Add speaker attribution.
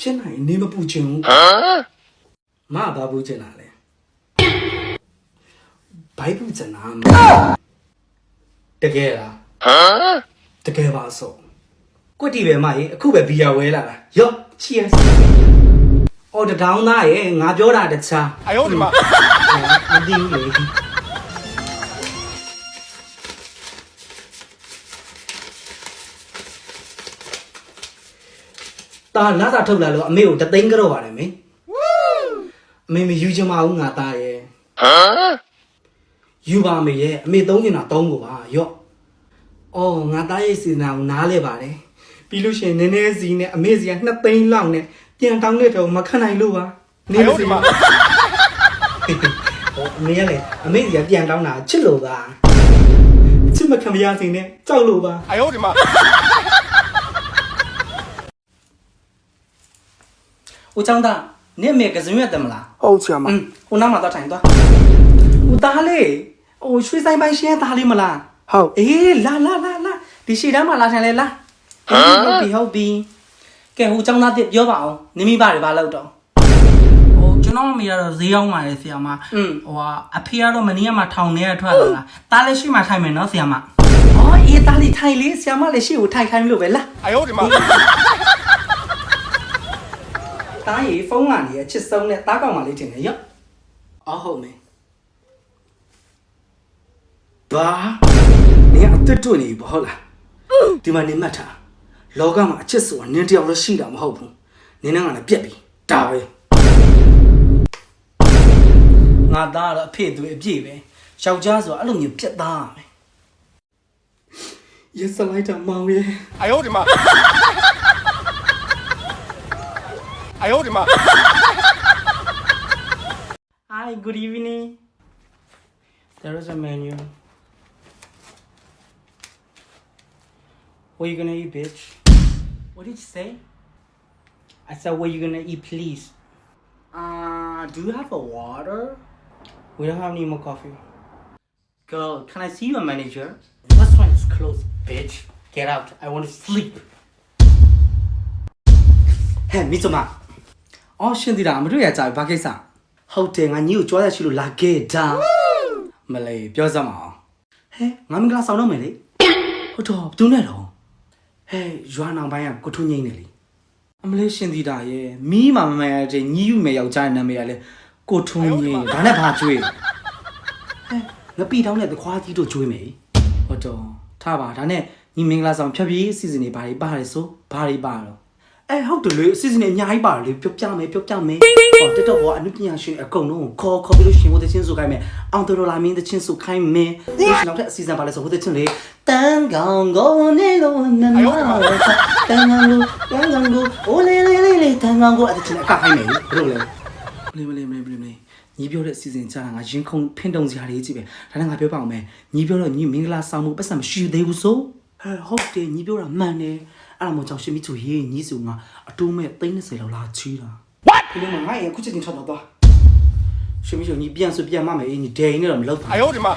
Speaker 1: ဖြစ်နိုင်နေမပူချင်ဘူးမဘာပူချင်တာလဲဘိုက်ပူချင်တာတကယ်လားတကယ်ပါဆိုကွတီပဲမကြီးအခုပဲဘီယာဝဲလာတာရော့ cheers အော်တထောင်းသားရဲ့ငါပြောတာတခြား
Speaker 2: 哎呦我的妈！
Speaker 1: မသိဘူးလေตาလာစာထုတ်လာလို့အမေကိုတသိန်းကြော့ပါတယ်မင်းအမေမယူချင်ပါဘူးငါသားရဲ့ယူပါမေရဲ့အမေသုံးချင်တာသုံးကိုပါရော့အော်ငါသားရဲ့စီစဉ်တာကိုနားလဲပါတယ်ပြီးလို့ရှိရင်နည်းနည်းစီနဲ့အမေစီက2သိန်းလောက်နဲ့ပြန်တောင်းတဲ့တော့မခံနိုင်လို့ပါနေမစီဟိုအမေကလည်းအမေစီကပြန်တောင်းတာချစ်လို့ပါချစ်မခံမရစီနဲ့ကြောက်လို့ပါ
Speaker 2: 哎呦我的妈！
Speaker 1: ဦးចောင်းသားနင့်မေကစမြတ်တယ်မလား
Speaker 2: ဟုတ်ဆရာမ
Speaker 1: ဟိုနားမှာတော့ထိုင်သွားဦးသားလေးဟိုရွှေဆိုင်ပိုင်းရှင်းသားလေးမလား
Speaker 2: ဟုတ်
Speaker 1: အေးလာဒီရှေ့တန်းမှာလာထိုင်လေလားဟုတ်ပြီကဲဟိုចောင်းသားတစ်ပြောပါအောင်နင်မိပါတယ်ဘာလို့တော့
Speaker 3: ဟိုကျွန်တော်မိကတော့ဈေးရောက်ပါတယ်ဆရာမဟိုအဖေကတော့မနေ့ကမှထောင်ထဲကထွက်လာတာတားလည်းရှိမှထိုင်မယ်နော်ဆရာမ
Speaker 1: အော်အေးသားလေးထိုင်လေဆရာမလည်းရှေ့ကိုထိုင်ခိုင်းလို့ပဲလား
Speaker 2: 哎呦我的妈！
Speaker 1: တားရီဖုန်းကနေအချစ်ဆုံးနဲ့တားကောက်မှလေးတင်နေရော့အော်ဟုတ်မယ်ဘာနင်အသက်တွေ့နေပြီဟုတ်လားဒီမှာနေမှတ်ထားလောကမှာအချစ်ဆိုတာနင်တယောက်လည်းရှိတာမဟုတ်ဘူးနင်နဲ့ငါလည်းပြက်ပြီဒါပဲငါသားကတော့အဖေသူအပြည့်ပဲယောက်ျားဆိုတာအဲ့လိုမျိုးပြက်သားရမယ်ရက်စလိုက်တာမောင်ရဲ့
Speaker 2: 哎呦我的妈！哎呦我的妈！
Speaker 1: Hi, good evening. There is a menu. What are you gonna eat, bitch? What did you say? I said, what are you gonna eat, please? Do you have a water? We don't have any more coffee. Girl, can I see your manager? Restaurant is closed, bitch. Get out. I want to sleep. Hey, Mitsuma. Oh, Shindira, I'm doing it. I'm doing it. ဟုတ်တယ်ငါညီကိုကြွားရရှိလို့လာခဲ့တာမလေးပြောစမ်းပါဟဲ့ငါမင်္ဂလာဆောင်တော့မယ်လေဟုတ်တော့ဘသူနဲ့တော့ဟဲ့ရွာနောင်ပိုင်းကကိုထုံငိမ့်နေလေအမလေးရှင်သီတာရဲ့မီးမမမရတဲ့ညီယူမယ်ယောက်ျားနာမည်ကလည်းကိုထုံငိမ့်ဒါနဲ့ဘာကျွေးဟဲ့ငါပီတောင်းတဲ့သခွားကြီးတို့ကျွေးမယ်ဟုတ်တော့ထားပါဒါနဲ့ညီမင်္ဂလာဆောင်ဖြတ်ပြီးစီစဉ်နေဘာတွေပါတယ်ဆိုဘာတွေပါတော့ဟုတ်တယ်လေစီစဉ်နေအများကြီးပါတယ်လေပြောပြမယ်ဟောတက်တော့ကအနုပညာရှင်အကုန်လုံးခေါ်ပြီးလို့ရှင်ဟိုတချင်းဆိုခိုင်းမယ်အောင်တော်လာမင်းတချင်းဆိုခိုင်းမယ်ဒီနောက်တဲ့အစီအစဉ်ပါလဲဆိုဟိုတချင်းလေတန်ကောင်ကိုနေလို့နမတန်ကောင်ကိုအိုးလေတန်ကောင်ကိုအဲ့တချင်းအကခိုင်းမယ်ဘယ်လိုလဲညီပြောတဲ့အစီအစဉ်ချတာငါရင်ခုန်ဖင်းတုံစရာလေးကြီးပဲဒါနဲ့ငါပြောပါအောင်မယ်ညီပြောတော့ညီမင်္ဂလာဆောင်မှုပတ်စံမရှိသေးဘူးဆိုဟုတ်တယ်ညီပြောတာမှန်တယ်အဲ့ဒါမှကြောင့်ရှင်မိသူရေးညီစုငါအတိုးမဲ့30လောက်လာချီးတာဒီလိုမှငါရဲ့ခုချက်ချင်းထွက်တော့ရှင်မိသူညီပြန်ဆိုပြန်မမယ်ညီဒိန်နဲ့တော့မလုပ်ဘူး
Speaker 2: 哎呦我的妈！